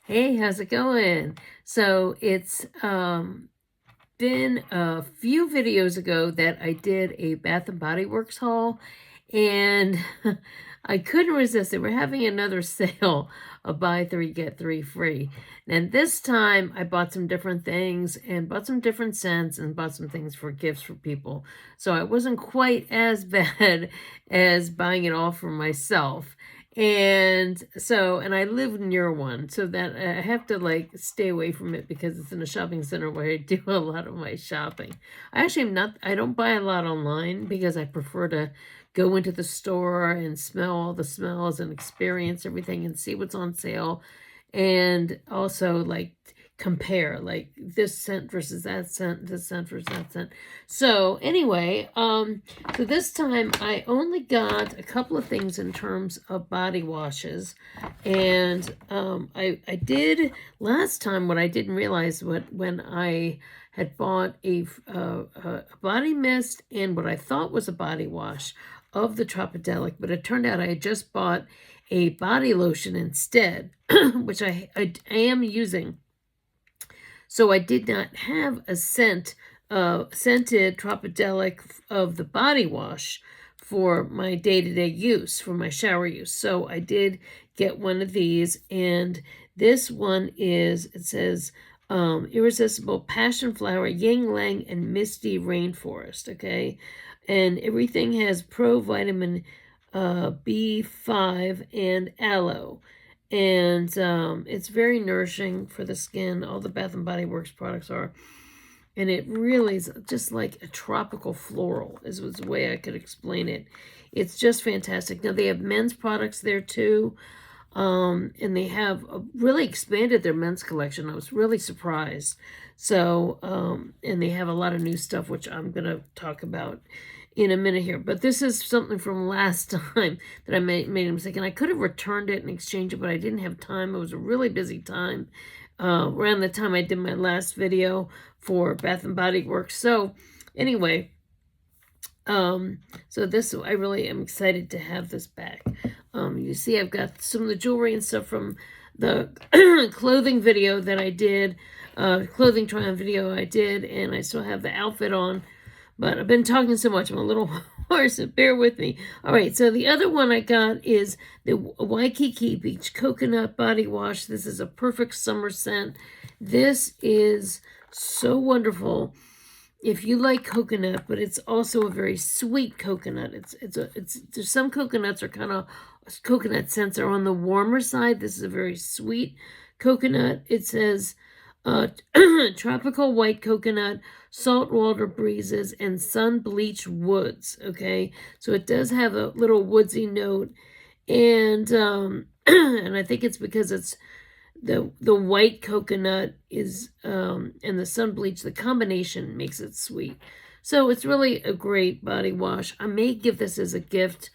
Hey, how's it going? So it's been a few videos ago that I did a Bath and Body Works haul, and I couldn't resist it. We're having another sale of buy three get three free. And this time I bought some different things and bought some different scents and bought some things for gifts for people. So I wasn't quite as bad as buying it all for myself. And I live near one, so that I have to like stay away from it because it's in a shopping center where I do a lot of my shopping. I don't buy a lot online because I prefer to go into the store and smell all the smells and experience everything and see what's on sale, and also like compare like this scent versus that scent, this scent versus that scent. So anyway, so this time I only got a couple of things in terms of body washes, and I did last time what I didn't realize when I had bought a body mist and what I thought was a body wash of the Tropidelic, but it turned out I had just bought a body lotion instead, which I am using. So I did not have a scented Tropidelic of the body wash for my day-to-day use, for my shower use. So I did get one of these, and this one is, it says, Irresistible Passion Flower, Ying Lang, and Misty Rainforest, okay? And everything has provitamin B5 and aloe. And it's very nourishing for the skin. All the Bath & Body Works products are. And it really is just like a tropical floral is the way I could explain it. It's just fantastic. Now, they have men's products there too. And they have really expanded their men's collection. I was really surprised. So, and they have a lot of new stuff, which I'm going to talk about in a minute here. But this is something from last time that I made a mistake. And I could have returned it and exchanged it, but I didn't have time. It was a really busy time around the time I did my last video for Bath & Body Works. So anyway, so this, I really am excited to have this back. You see I've got some of the jewelry and stuff from the clothing video that I did, clothing try-on video I did, and I still have the outfit on. But I've been talking so much, I'm a little hoarse, so bear with me. All right, so the other one I got is the Waikiki Beach Coconut Body Wash. This is a perfect summer scent. This is so wonderful if you like coconut, but it's also a very sweet coconut. There's some coconuts are kind of, coconut scents are on the warmer side. This is a very sweet coconut. It says tropical white coconut, saltwater breezes, and sun-bleached woods, okay? So it does have a little woodsy note, and and I think it's because it's the white coconut is and the sun-bleached, the combination makes it sweet. So it's really a great body wash. I may give this as a gift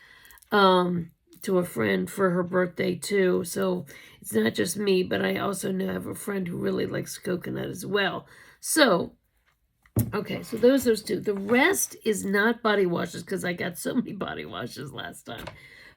to a friend for her birthday too. So it's not just me, but I also now have a friend who really likes coconut as well. So, okay, so those two. The rest is not body washes because I got so many body washes last time.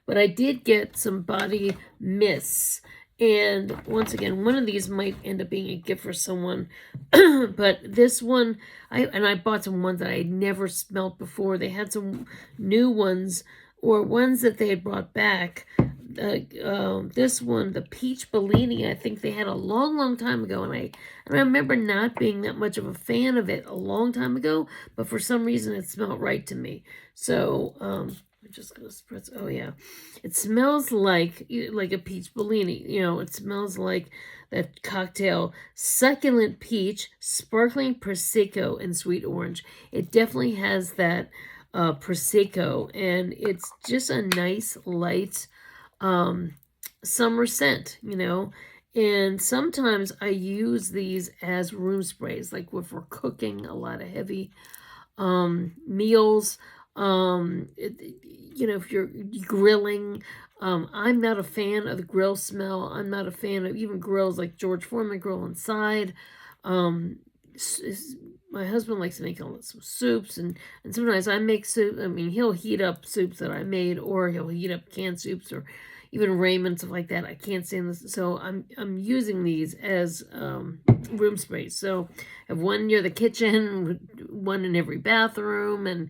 But I did get some body mists. And once again, one of these might end up being a gift for someone. But this one, I bought some ones that I had never smelled before. They had some new ones, or ones that they had brought back. This one, the Peach Bellini, I think they had a long time ago, and I remember not being that much of a fan of it a long time ago, but for some reason it smelled right to me. So, I'm just gonna spritz. Oh yeah, it smells like a peach Bellini. You know, it smells like that cocktail: succulent peach, sparkling prosecco, and sweet orange. It definitely has that prosecco, and it's just a nice light summer scent, you know. And sometimes I use these as room sprays, like if we're cooking a lot of heavy meals, you know, if you're grilling. I'm not a fan of the grill smell. I'm not a fan of even grills like George Foreman grill inside. My husband likes to make some soups, and sometimes I make soup. I mean, he'll heat up soups that I made, or he'll heat up canned soups, or even raiment, stuff like that. I can't stand this. So I'm using these as room sprays. So I have one near the kitchen, one in every bathroom, and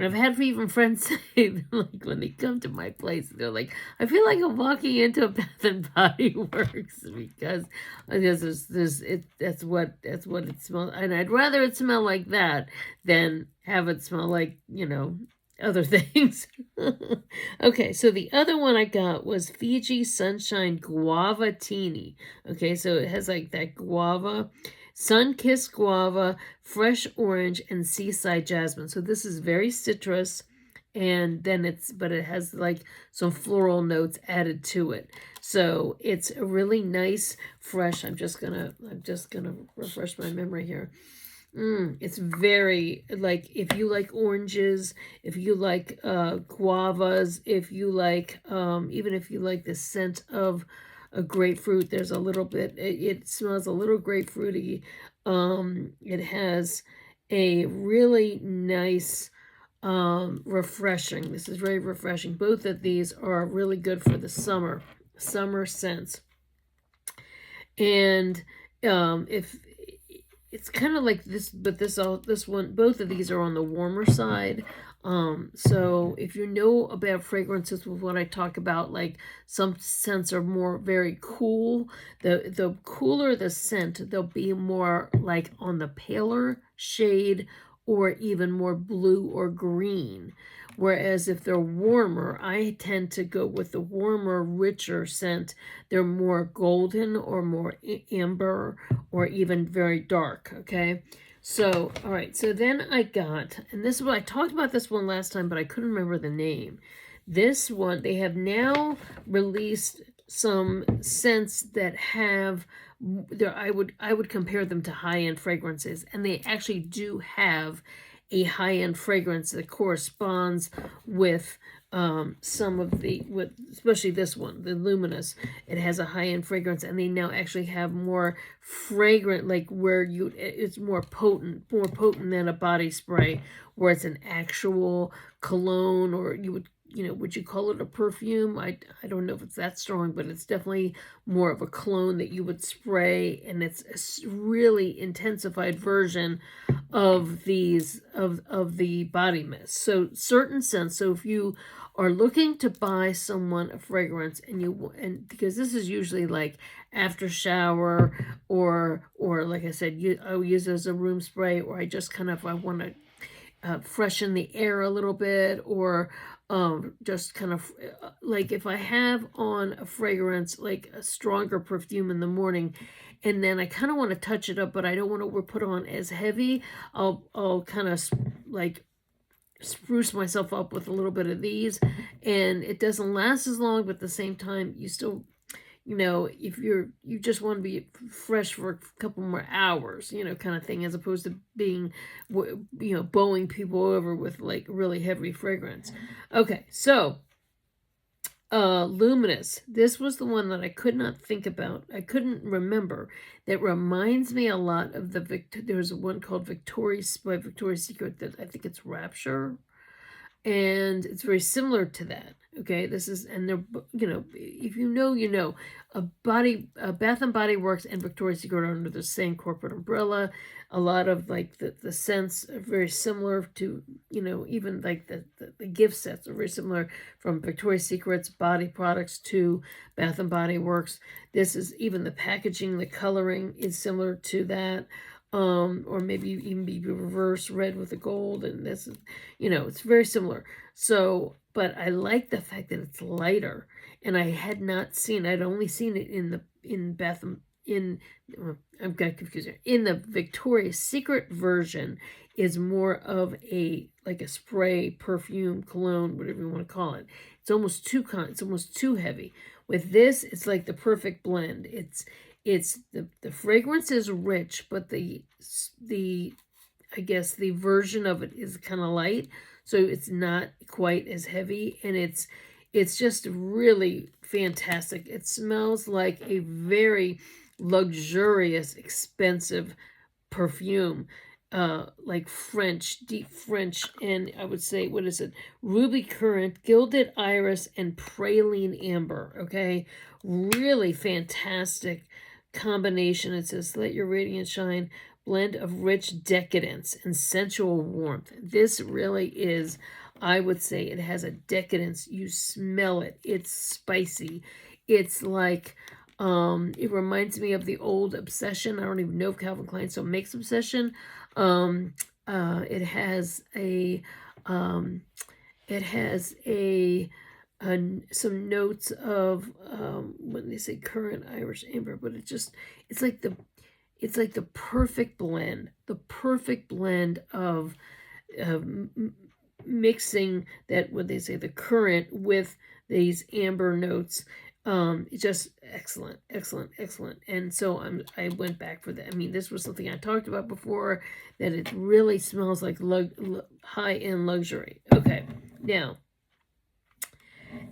I've had even friends say, like, when they come to my place, they're like, I feel like I'm walking into a Bath and Body Works because that's what it smells, and I'd rather it smell like that than have it smell like, other things. Okay, so the other one I got was Fiji Sunshine Guava Teeny. Okay, so it has like that guava, sun-kissed guava, fresh orange, and seaside jasmine. So this is very citrus, and then but it has like some floral notes added to it. So it's a really nice, fresh. I'm just gonna refresh my memory here. It's very, like, if you like oranges, if you like guavas, if you like, even if you like the scent of a grapefruit, there's a little bit, it smells a little grapefruity. It has a really nice, refreshing. This is very refreshing. Both of these are really good for the summer scents. And if it's kind of like this, but this one, both of these are on the warmer side. So if you know about fragrances with what I talk about, like some scents are more very cool. The cooler the scent, they'll be more like on the paler shade or even more blue or green. Whereas if they're warmer, I tend to go with the warmer, richer scent. They're more golden or more amber or even very dark, okay? So, all right, so then I got, and this is what I talked about this one last time, but I couldn't remember the name. This one, they have now released some scents that have, I would compare them to high-end fragrances, and they actually do have a high-end fragrance that corresponds with some of especially this one, the Luminous. It has a high-end fragrance, and they now actually have more fragrant, like where it's more potent than a body spray, where it's an actual cologne, or would you call it a perfume? I don't know if it's that strong, but it's definitely more of a cologne that you would spray, and it's a really intensified version of these of the body mist. So certain scents. So if you are looking to buy someone a fragrance, and because this is usually like after shower, or like I said, I'll use it as a room spray, or I just kind of, I want to freshen the air a little bit, or just kind of like if I have on a fragrance, like a stronger perfume in the morning, and then I kind of want to touch it up, but I don't want to put on as heavy, I'll kind of like spruce myself up with a little bit of these, and it doesn't last as long, but at the same time, you still, if you just want to be fresh for a couple more hours, kind of thing, as opposed to being, bowing people over with like really heavy fragrance. Okay, so Luminous. This was the one that I could not think about. I couldn't remember. That reminds me a lot of there's one called Victoria's Secret that I think it's Rapture. And it's very similar to that. Okay, this is, and they're, if you know, Bath and Body Works and Victoria's Secret are under the same corporate umbrella. A lot of like the scents are very similar to, even like the gift sets are very similar from Victoria's Secret's body products to Bath and Body Works. This is even the packaging, the coloring is similar to that. Or maybe even be reverse red with the gold, and this is, it's very similar. So, but I like the fact that it's lighter, and I had not seen, I'd only seen it I've got confused here. In the Victoria's Secret version is more of like a spray, perfume, cologne, whatever you want to call it. It's almost too heavy. With this, it's like the perfect blend. It's the fragrance is rich, but the I guess the version of it is kind of light, so it's not quite as heavy, and it's just really fantastic. It smells like a very luxurious, expensive perfume. like French, deep French, and I would say, what is it? Ruby Currant, Gilded Iris, and Praline Amber. Okay, really fantastic combination. It says, let your radiance shine, blend of rich decadence and sensual warmth. This really is, I would say, it has a decadence. You smell it. It's spicy. It's like, it reminds me of the old Obsession. I don't even know if Calvin Klein still makes Obsession. It has a, it has a some notes of, when they say currant Irish amber, but it's like the perfect blend, of mixing that, when they say the currant with these amber notes. It's just excellent, excellent, excellent. And so I went back for that. I mean, this was something I talked about before, that it really smells like high-end luxury. Okay, now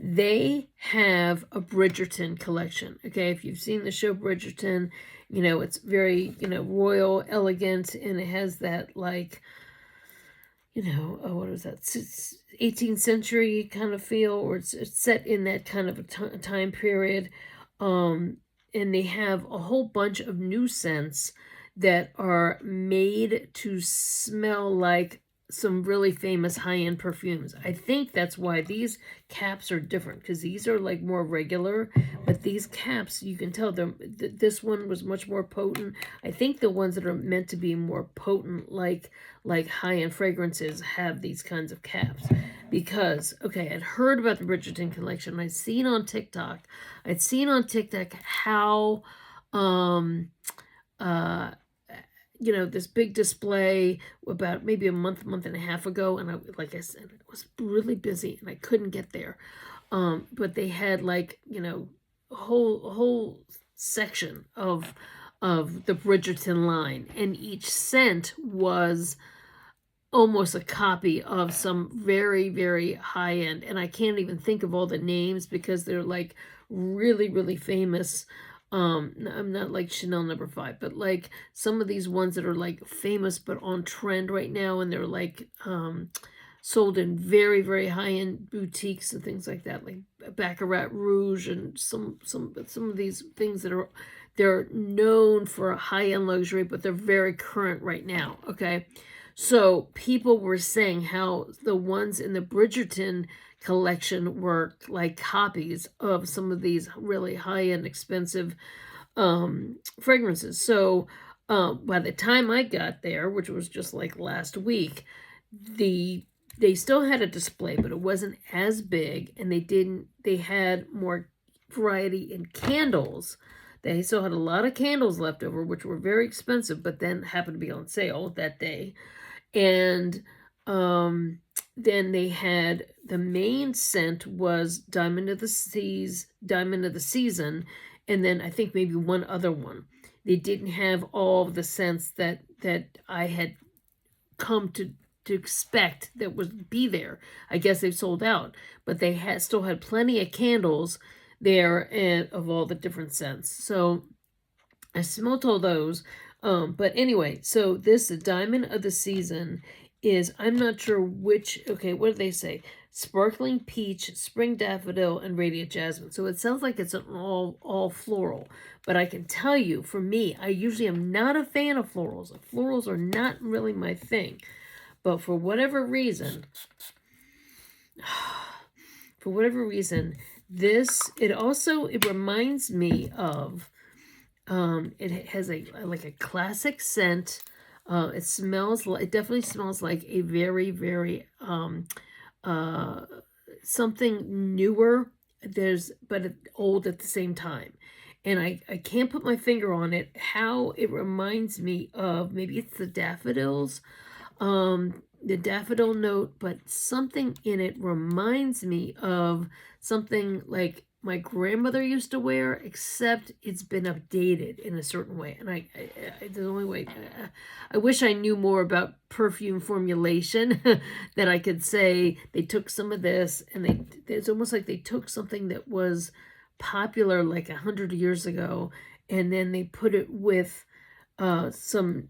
they have a Bridgerton collection. Okay, if you've seen the show Bridgerton, it's very, royal, elegant, and it has that, like, what was that, 18th century kind of feel, or it's set in that kind of a time period. And they have a whole bunch of new scents that are made to smell like some really famous high-end perfumes. I think that's why these caps are different, because these are like more regular, but these caps, you can tell them, this one was much more potent. I think the ones that are meant to be more potent, like high-end fragrances, have these kinds of caps. Because, okay, I'd heard about the Bridgerton collection. I'd seen on TikTok how this big display about maybe a month and a half ago, and like I said, I was really busy and I couldn't get there. But they had, like, a whole section of the Bridgerton line, and each scent was almost a copy of some very, very high end, and I can't even think of all the names because they're like really, really famous. I'm not like Chanel No. 5, but like some of these ones that are like famous but on trend right now, and they're like sold in very, very high-end boutiques and things like that, like Baccarat Rouge and some of these things that they're known for high-end luxury, but they're very current right now. Okay, so people were saying how the ones in the Bridgerton collection were like copies of some of these really high-end expensive fragrances. So by the time I got there, which was just like last week, they still had a display, but it wasn't as big, and they had more variety in candles. They still had a lot of candles left over, which were very expensive, but then happened to be on sale that day. And then they had, the main scent was Diamond of the Season, and then I think maybe one other one. They didn't have all of the scents that I had come to expect that would be there. I guess they've sold out, but they still had plenty of candles there, and of all the different scents. So I smelled all those. But anyway, so this Diamond of the Season is, I'm not sure which, okay, what do they say? Sparkling Peach, Spring Daffodil, and Radiant Jasmine. So it sounds like it's an all floral. But I can tell you, for me, I usually am not a fan of florals. Florals are not really my thing. But for whatever reason, it reminds me of, it has like a classic scent. It definitely smells like a very, very, something newer, but old at the same time. And I can't put my finger on it, how it reminds me of, maybe it's the daffodils, the daffodil note, but something in it reminds me of something like my grandmother used to wear, except it's been updated in a certain way. And the only way, I wish I knew more about perfume formulation that I could say they took some of this, and it's almost like they took something that was popular like 100 years ago, and then they put it with some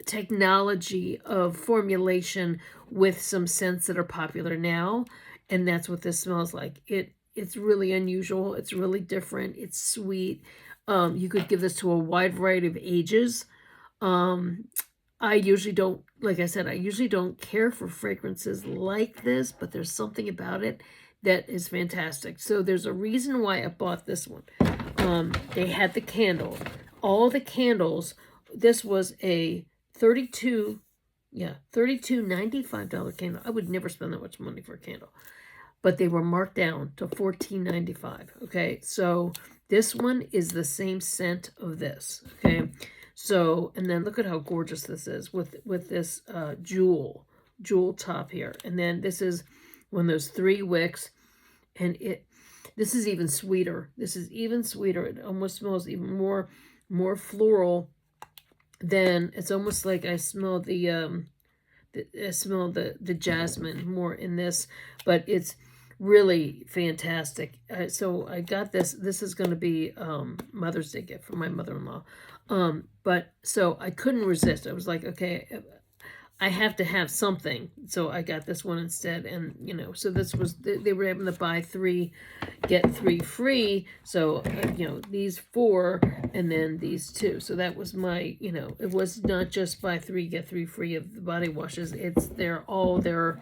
technology of formulation with some scents that are popular now, and that's what this smells like. It's really unusual. It's really different. It's sweet. You could give this to a wide variety of ages. Um, I usually don't, like I said, I usually don't care for fragrances like this, but there's something about it that is fantastic. So there's a reason why I bought this one. They had the candle. All the candles, this was a 32, yeah, $32.95 candle. I would never spend that much money for a candle. But they were marked down to $14.95. Okay, so this one is the same scent of this. Okay, so and then look at how gorgeous this is with this jewel top here, and then this is one of those 3 wicks, and this is even sweeter. This is even sweeter. It almost smells even more floral than, it's almost like I smell the jasmine more in this, but it's really fantastic. So I got this. This is going to be Mother's Day gift from my mother-in-law. But so I couldn't resist. I was like, okay, I have to have something. So I got this one instead. And, you know, so this was, they were able to buy 3, get 3 free. So, you know, these 4 and then these 2. So that was my, you know, it was not just buy 3, get 3 free of the body washes. It's all their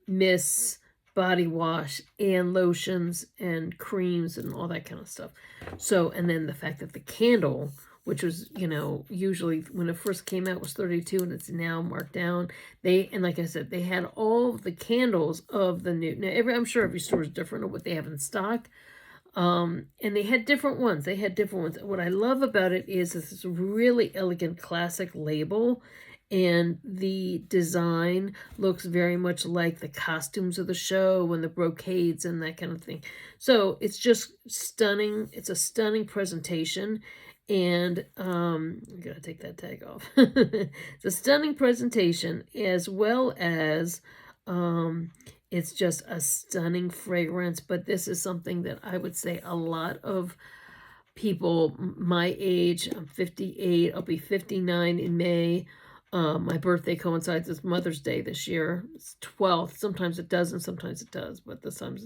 mists, body wash, and lotions and creams and all that kind of stuff. So, and then the fact that the candle, which was, you know, usually when it first came out was 32 and it's now marked down. And like I said, they had all of the candles of the new, now I'm sure every store is different of what they have in stock. And they had different ones. What I love about it is this really elegant classic label, and the design looks very much like the costumes of the show and the brocades and that kind of thing. So it's just stunning. It's a stunning presentation. And I'm going to take that tag off. It's a stunning presentation, as well as it's just a stunning fragrance. But this is something that I would say a lot of people my age, I'm 58, I'll be 59 in May. My birthday coincides with Mother's Day this year. It's 12th. Sometimes it doesn't, sometimes it does, but this time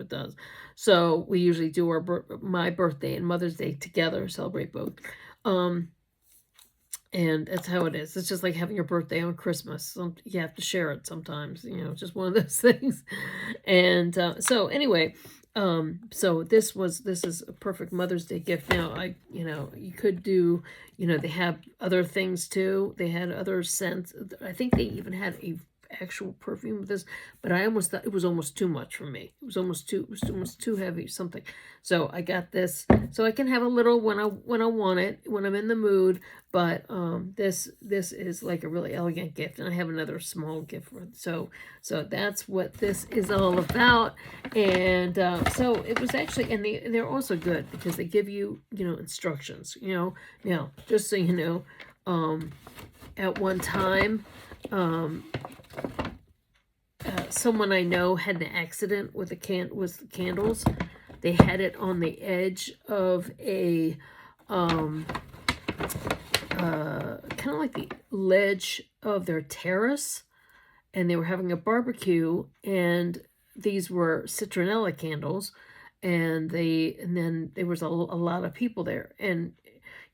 it does. So we usually do my birthday and Mother's Day together, celebrate both. And that's how it is. It's just like having your birthday on Christmas. You have to share it sometimes, you know, just one of those things. And so anyway, so this is a perfect Mother's Day gift. Now, you could do, they have other things too. They had other scents. I think they even had a actual perfume with this, but I almost thought it was almost too much for me. It was almost too heavy, something. So I got this so I can have a little when I want it, when I'm in the mood. But this is like a really elegant gift, and I have another small gift for it. So that's what this is all about. And so it was actually, and they're also good because they give you instructions. Now just so you know, at one time, someone I know had an accident with candles. They had it on the edge of a kind of like the ledge of their terrace, and they were having a barbecue, and these were citronella candles, and then there was a lot of people there, and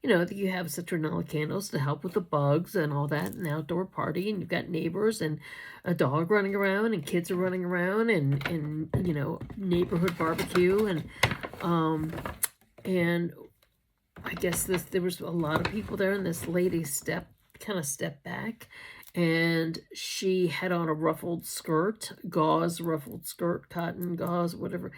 you have citronella candles to help with the bugs and all that, an outdoor party, and you've got neighbors and a dog running around and kids are running around and neighborhood barbecue, and I guess there was a lot of people there, and this lady kind of stepped back, and she had on a ruffled skirt, ruffled skirt, cotton gauze, whatever,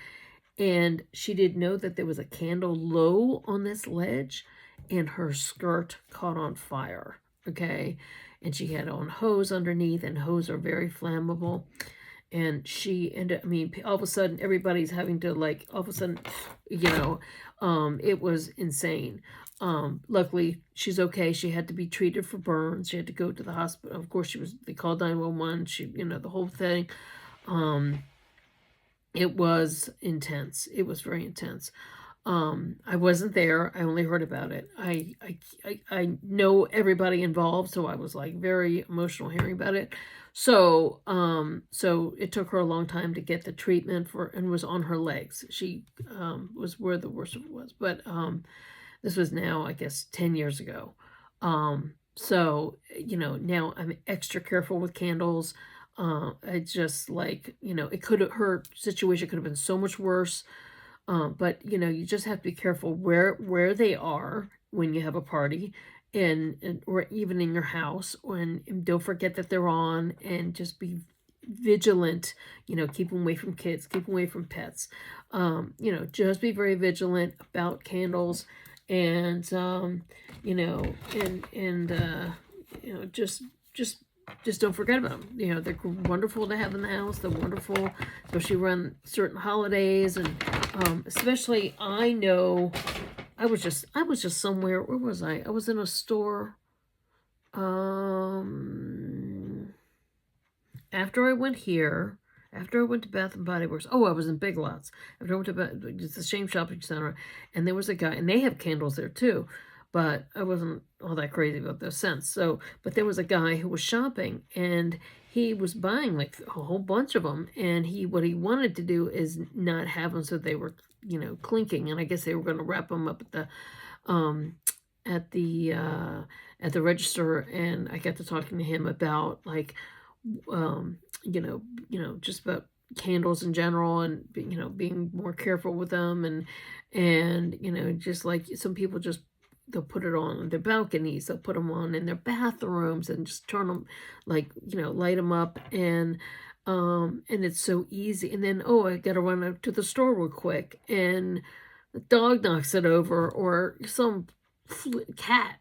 and she didn't know that there was a candle low on this ledge, and her skirt caught on fire, okay? And she had on hose underneath, and hose are very flammable. And she ended, all of a sudden, everybody's having to, all of a sudden, it was insane. Luckily, she's okay. She had to be treated for burns. She had to go to the hospital. Of course, they called 911. She, the whole thing. It was intense. It was very intense. I wasn't there. I only heard about it. I know everybody involved, so I was like very emotional hearing about it. So so it took her a long time to get the treatment for, and was on her legs. She was where the worst of it was, but this was now, I guess, 10 years ago. So you know, now I'm extra careful with candles. I just like, you know, it could have, her situation could have been so much worse. But you know, you just have to be careful where they are when you have a party, and or even in your house. And don't forget that they're on, and just be vigilant. You know, keep them away from kids, keep them away from pets. You know, just be very vigilant about candles, and you know, and you know, just don't forget about them. You know, they're wonderful to have in the house. They're wonderful, especially around certain holidays, and especially, I know I was just somewhere. Where was I? I was in a store. After I went here, after I went to Bath and Body Works. Oh, I was in Big Lots. After I went to it's the same shopping center, and there was a guy, and they have candles there too. But I wasn't all that crazy about their scents. So, but there was a guy who was shopping, and he was buying like a whole bunch of them. And what he wanted to do is not have them so they were, you know, clinking. And I guess they were going to wrap them up um, at the uh, at the register. And I got to talking to him about like, you know, just about candles in general, and you know, being more careful with them, and you know, just like some people just, they'll put it on their balconies, they'll put them on in their bathrooms, and just turn them, like, you know, light them up, and it's so easy. And then, oh, I gotta run out to the store real quick, and the dog knocks it over, or some cat,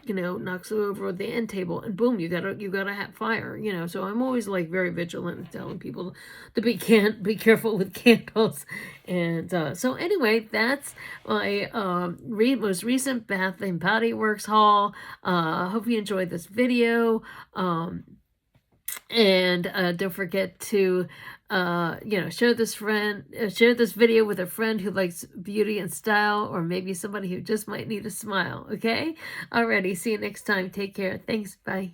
you know, knocks it over the end table, and boom, you gotta have fire, you know. So I'm always like very vigilant and telling people to be careful with candles. And so anyway, that's my most recent Bath and Body Works haul. Hope you enjoyed this video. And don't forget to you know, share this video with a friend who likes beauty and style, or maybe somebody who just might need a smile. Okay, alrighty, see you next time. Take care. Thanks. Bye.